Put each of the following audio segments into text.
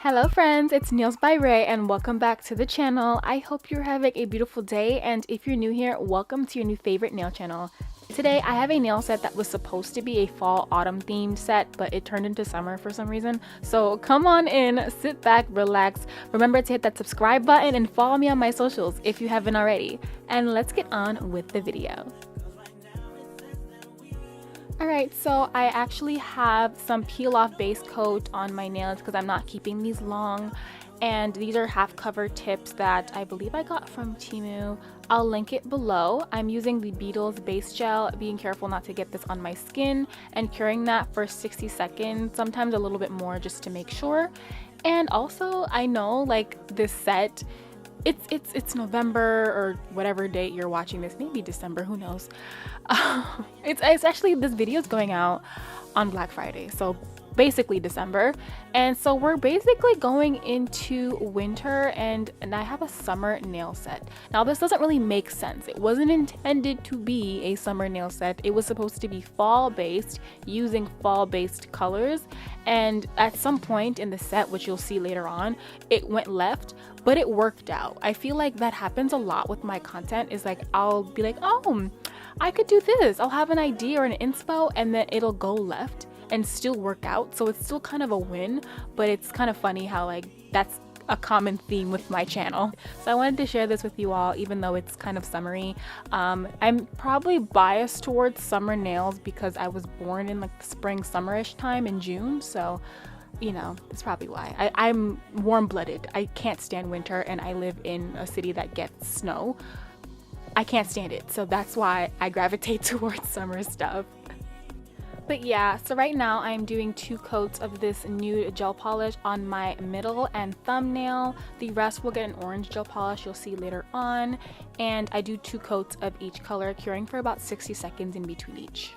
Hello friends, it's Nails by Ray and welcome back to the channel. I hope you're having a beautiful day, and if you're new here, welcome to your new favorite nail channel. Today I have a nail set that was supposed to be a fall autumn themed set, but it turned into summer for some reason. So come on in, sit back, relax. Remember to hit that subscribe button and follow me on my socials if you haven't already. And let's get on with the video. Alright, so I actually have some peel off base coat on my nails because I'm not keeping these long, and these are half cover tips that I believe I got from Temu. I'll link it below. I'm using the Beetles Base Gel, being careful not to get this on my skin, and curing that for 60 seconds, sometimes a little bit more just to make sure. And also, I know like this set, it's November or whatever date you're watching this, maybe December, who knows. It's actually, this video is going out on Black Friday, so basically December, and so we're basically going into winter, and I have a summer nail set. Now this doesn't really make sense. It wasn't intended to be a summer nail set. It was supposed to be fall based, using fall based colors, and at some point in the set, which you'll see later on, it went left, but it worked out. I feel like that happens a lot with my content, is like I'll be like, oh, I could do this, I'll have an idea or an inspo, and then it'll go left and still work out. So it's still kind of a win, but it's kind of funny how like that's a common theme with my channel. So I wanted to share this with you all, even though it's kind of summery. I'm probably biased towards summer nails because I was born in like the spring summerish time in June, so you know, that's probably why. I'm warm-blooded. I can't stand winter, and I live in a city that gets snow. I can't stand it, so that's why I gravitate towards summer stuff. But yeah, so right now I'm doing 2 coats of this nude gel polish on my middle and thumbnail. The rest will get an orange gel polish, you'll see later on. And I do 2 coats of each color, curing for about 60 seconds in between each.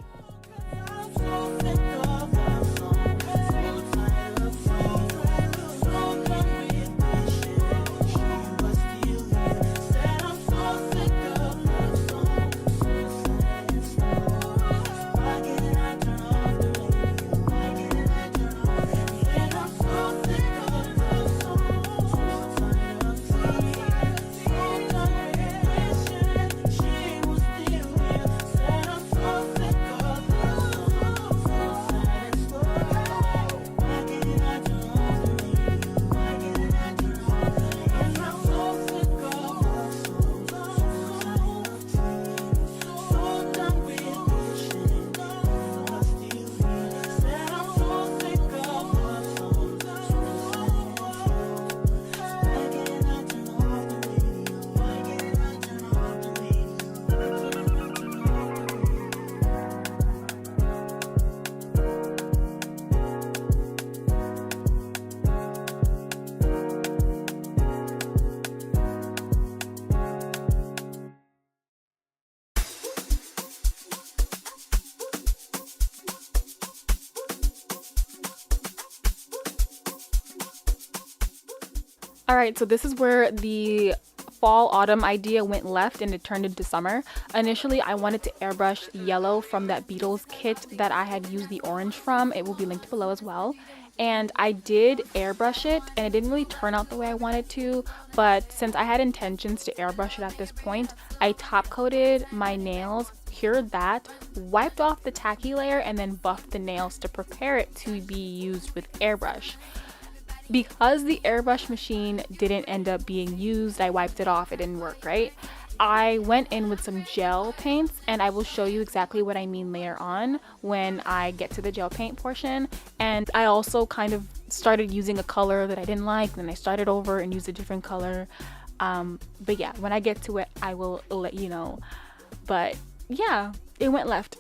Alright, so this is where the fall autumn idea went left and it turned into summer. Initially I wanted to airbrush yellow from that Beetles kit that I had used the orange from. It will be linked below as well. And I did airbrush it, and it didn't really turn out the way I wanted to, but since I had intentions to airbrush it at this point, I top coated my nails, cured that, wiped off the tacky layer, and then buffed the nails to prepare it to be used with airbrush. Because the Airbrush machine didn't end up being used, I wiped it off, it didn't work, right? I went in with some gel paints, and I will show you exactly what I mean later on when I get to the gel paint portion. And I also kind of started using a color that I didn't like, then I started over and used a different color. But yeah, when I get to it, I will let you know. But yeah, it went left.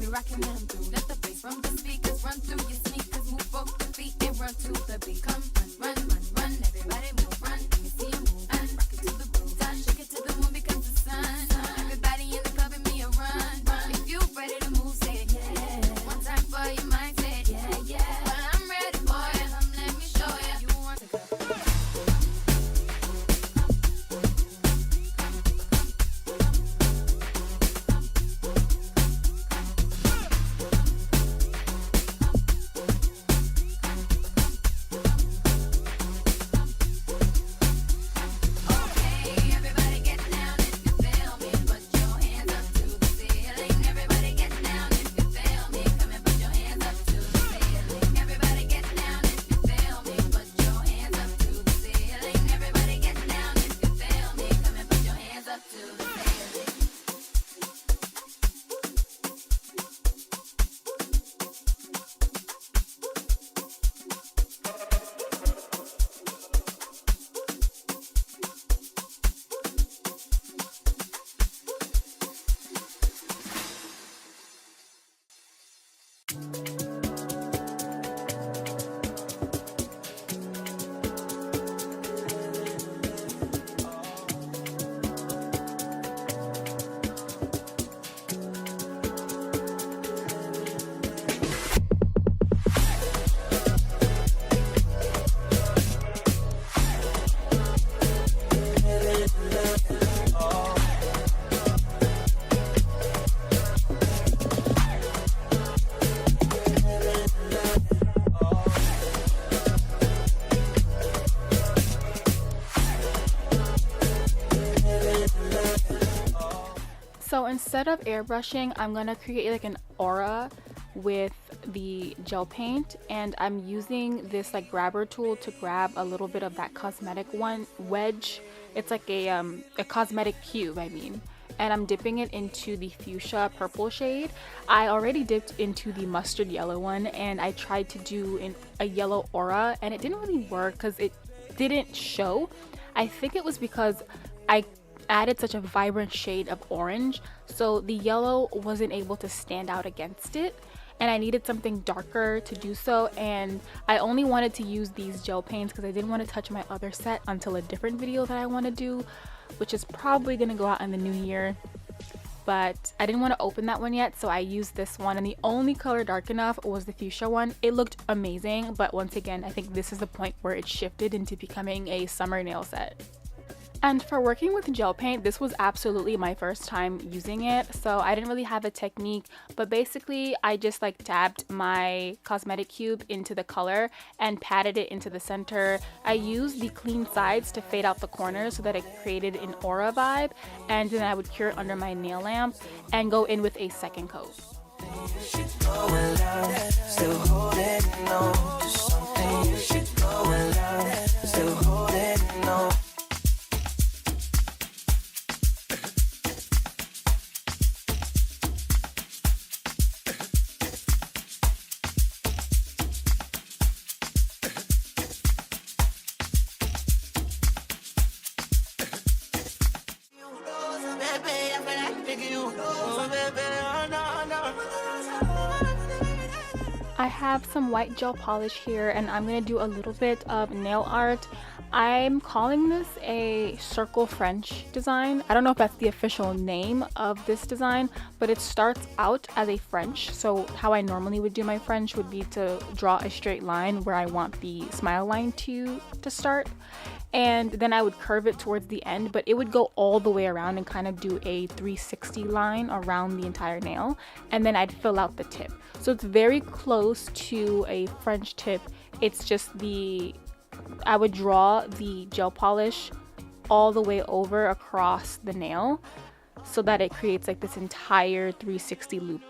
Rockin' them through. Let the bass from the speakers run through your sneakers. Move both the feet and run to the beat. Come instead of airbrushing, I'm gonna create like an aura with the gel paint, and I'm using this like grabber tool to grab a little bit of that cosmetic wedge. It's like a cosmetic cube, I mean, and I'm dipping it into the fuchsia purple shade. I already dipped into the mustard yellow one, and I tried to do a yellow aura, and it didn't really work because it didn't show. I think it was because I added such a vibrant shade of orange, so the yellow wasn't able to stand out against it, and I needed something darker to do so. And I only wanted to use these gel paints because I didn't want to touch my other set until a different video that I want to do, which is probably gonna go out in the new year, but I didn't want to open that one yet, so I used this one, and the only color dark enough was the fuchsia one. It looked amazing, but once again, I think this is the point where it shifted into becoming a summer nail set. And for working with gel paint, this was absolutely my first time using it, so I didn't really have a technique, but basically I just like dabbed my cosmetic cube into the color and patted it into the center. I used the clean sides to fade out the corners so that it created an aura vibe, and then I would cure it under my nail lamp and go in with a second coat. I have some white gel polish here, and I'm going to do a little bit of nail art. I'm calling this a circle French design. I don't know if that's the official name of this design, but it starts out as a French. So how I normally would do my French would be to draw a straight line where I want the smile line to start, and then I would curve it towards the end, but it would go all the way around and kind of do a 360 line around the entire nail, and then I'd fill out the tip. So it's very close to a French tip. It's just I would draw the gel polish all the way over across the nail so that it creates like this entire 360 loop.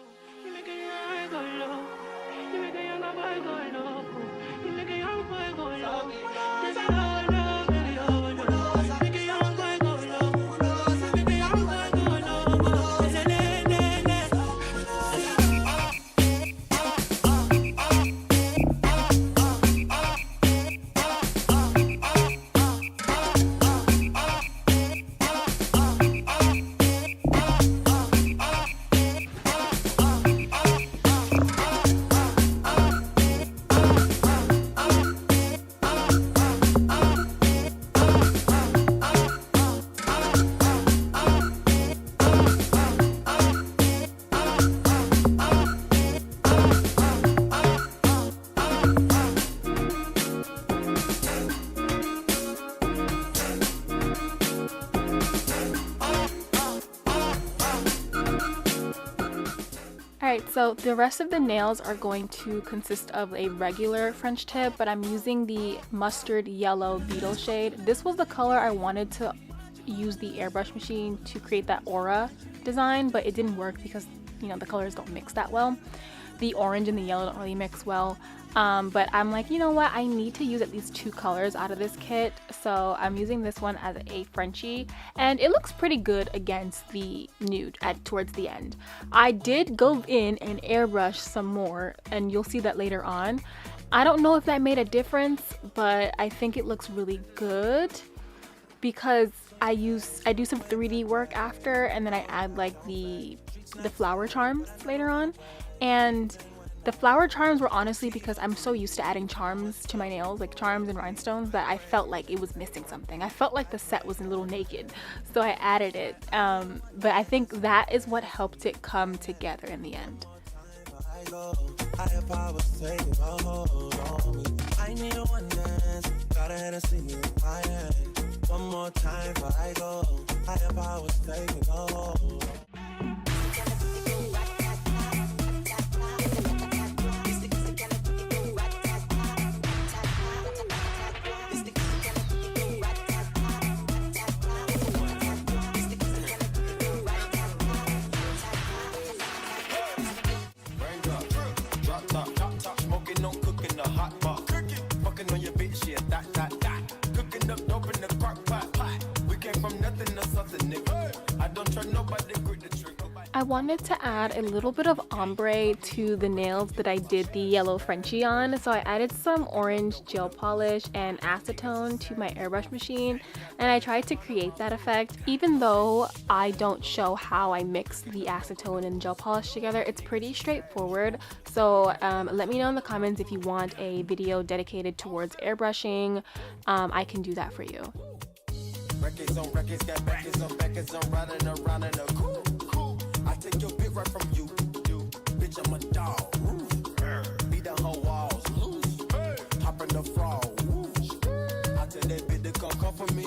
Alright, so the rest of the nails are going to consist of a regular French tip, but I'm using the mustard yellow beetle shade. This was the color I wanted to use the airbrush machine to create that aura design, but it didn't work because, you know, the colors don't mix that well. The orange and the yellow don't really mix well. But I'm like, you know what, I need to use at least 2 colors out of this kit, so I'm using this one as a Frenchie, and it looks pretty good against the nude towards the end. I did go in and airbrush some more, and you'll see that later on. I don't know if that made a difference, but I think it looks really good because I do some 3D work after, and then I add like the flower charms later on. And the flower charms were honestly because I'm so used to adding charms to my nails, like charms and rhinestones, that I felt like it was missing something. I felt like the set was a little naked, so I added it. But I think that is what helped it come together in the end. One more time before I go. Higher powers taking hold. wanted to add a little bit of ombre to the nails that I did the yellow Frenchie on. So I added some orange gel polish and acetone to my airbrush machine, and I tried to create that effect. Even though I don't show how I mix the acetone and gel polish together, it's pretty straightforward. So let me know in the comments if you want a video dedicated towards airbrushing. I can do that for you. Records on records, got records on records, I'm riding around in a cool. I take your bit right from you. Bitch, I'm a dog. Beat the whole walls. Hop in the frog. I tell that bitch to come for me.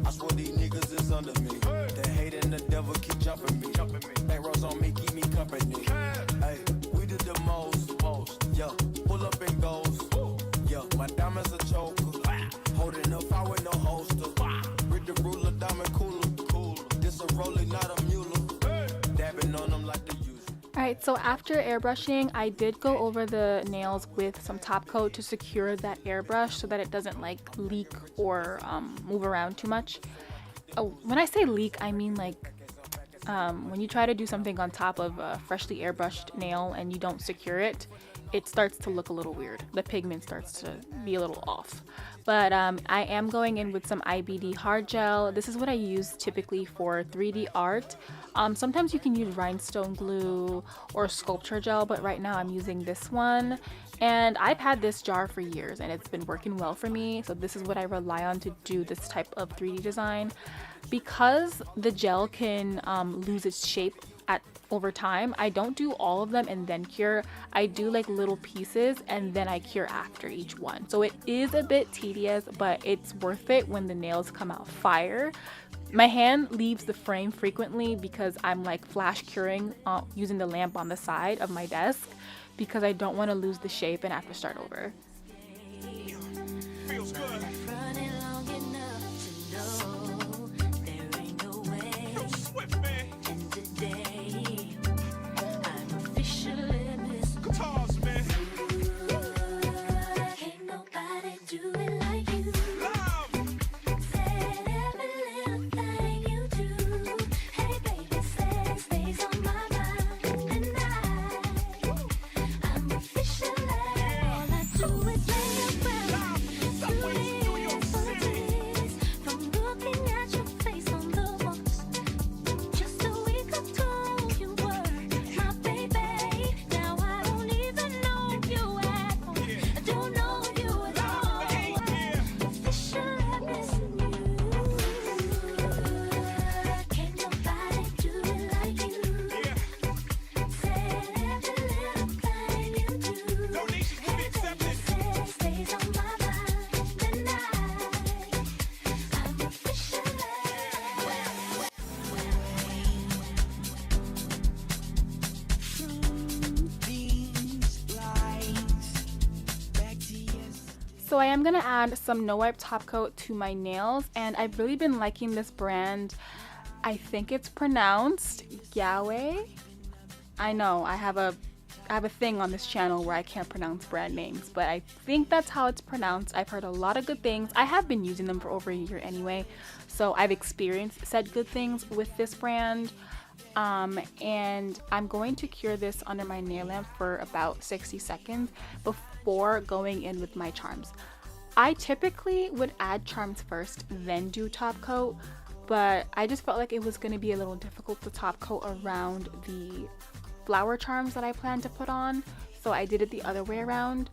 I swear these niggas is under me. The hate and the devil keep jumping me. Bank rolls on me, keep me company. Hey, we did the most. Yeah, pull up and goes. Yeah, my diamonds a choker. Holding up, I with no holster. With the ruler, diamond cooler. This a roller, not a mule. Dabbing on them like the usual. Alright, so after airbrushing, I did go over the nails with some top coat to secure that airbrush so that it doesn't like leak or move around too much. Oh, when I say leak, I mean like when you try to do something on top of a freshly airbrushed nail and you don't secure it, it starts to look a little weird. The pigment starts to be a little off. But I am going in with some IBD hard gel. This is what I use typically for 3D art. Sometimes you can use rhinestone glue or sculpture gel, but right now I'm using this one. And I've had this jar for years and it's been working well for me. So this is what I rely on to do this type of 3D design. Because the gel can lose its shape over time, I don't do all of them and then cure. I do like little pieces and then I cure after each one. So it is a bit tedious, but it's worth it when the nails come out fire. My hand leaves the frame frequently because I'm like flash curing using the lamp on the side of my desk because I don't want to lose the shape and have to start over. Feels good. So I am going to add some No-Wipe Top Coat to my nails, and I've really been liking this brand. I think it's pronounced Gaoy. I know, I have a thing on this channel where I can't pronounce brand names, but I think that's how it's pronounced. I've heard a lot of good things. I have been using them for over a year anyway, so I've experienced said good things with this brand. And I'm going to cure this under my nail lamp for about 60 seconds before going in with my charms. I typically would add charms first, then do top coat, but I just felt like it was going to be a little difficult to top coat around the flower charms that I plan to put on, so I did it the other way around.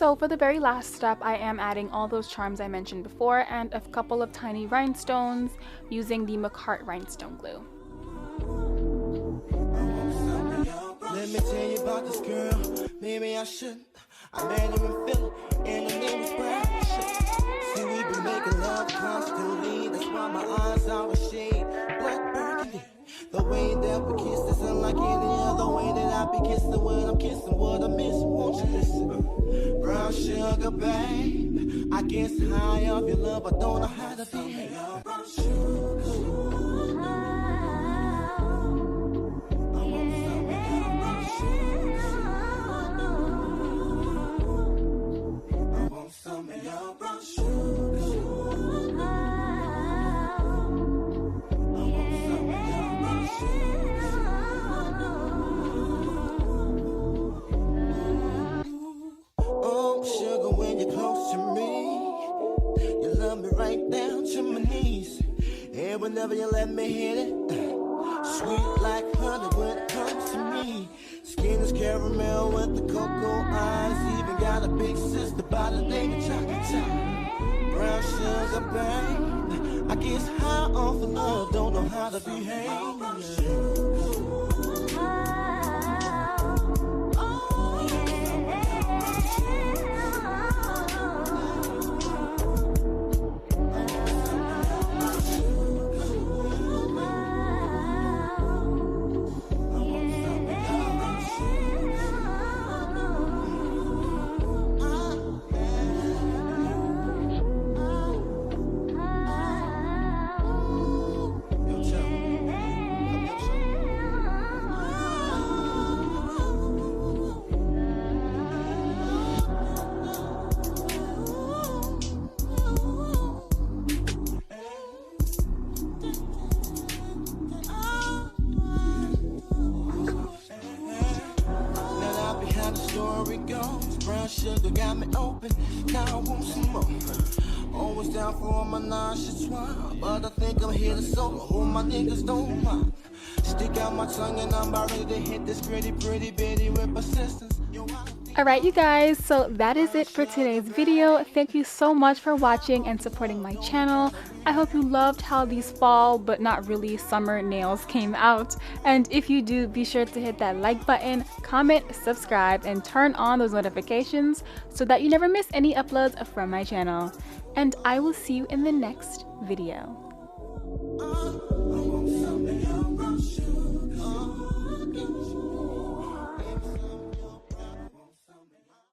So for the very last step, I am adding all those charms I mentioned before and a couple of tiny rhinestones using the Makartt Rhinestone Glue. Let me tell you about this girl. Maybe I shouldn't. I met her in Philly, and her name was Rarjsm. See, we been making love constantly. That's why my eyes are a shade black burgundy. The way that we kiss is unlike any other way that I be kissing when I'm kissing what I miss. Won't you listen? Brown sugar, babe. I guess high off your love, but don't know how to behave. Brown sugar. Some of your brown sugar. Oh, sugar, when you're close to me, you love me right down to my knees. And whenever you let me hit it, sweet like honey when it comes to me. Skin is caramel with the cocoa eyes. Even got a big sister by the name of Chocolate. Brown sugar, babe. I guess high off of love, don't know how to behave. Brown sugar got me open, now I want some more. Always down for my nauseous one, but I think I'm here to solo. Hope my niggas don't mind. Stick out my tongue and I'm about ready to hit this pretty bitty with persistence. Alright you guys, so that is it for today's video. Thank you so much for watching and supporting my channel. I hope you loved how these fall but not really summer nails came out. And if you do, be sure to hit that like button, comment, subscribe, and turn on those notifications so that you never miss any uploads from my channel. And I will see you in the next video.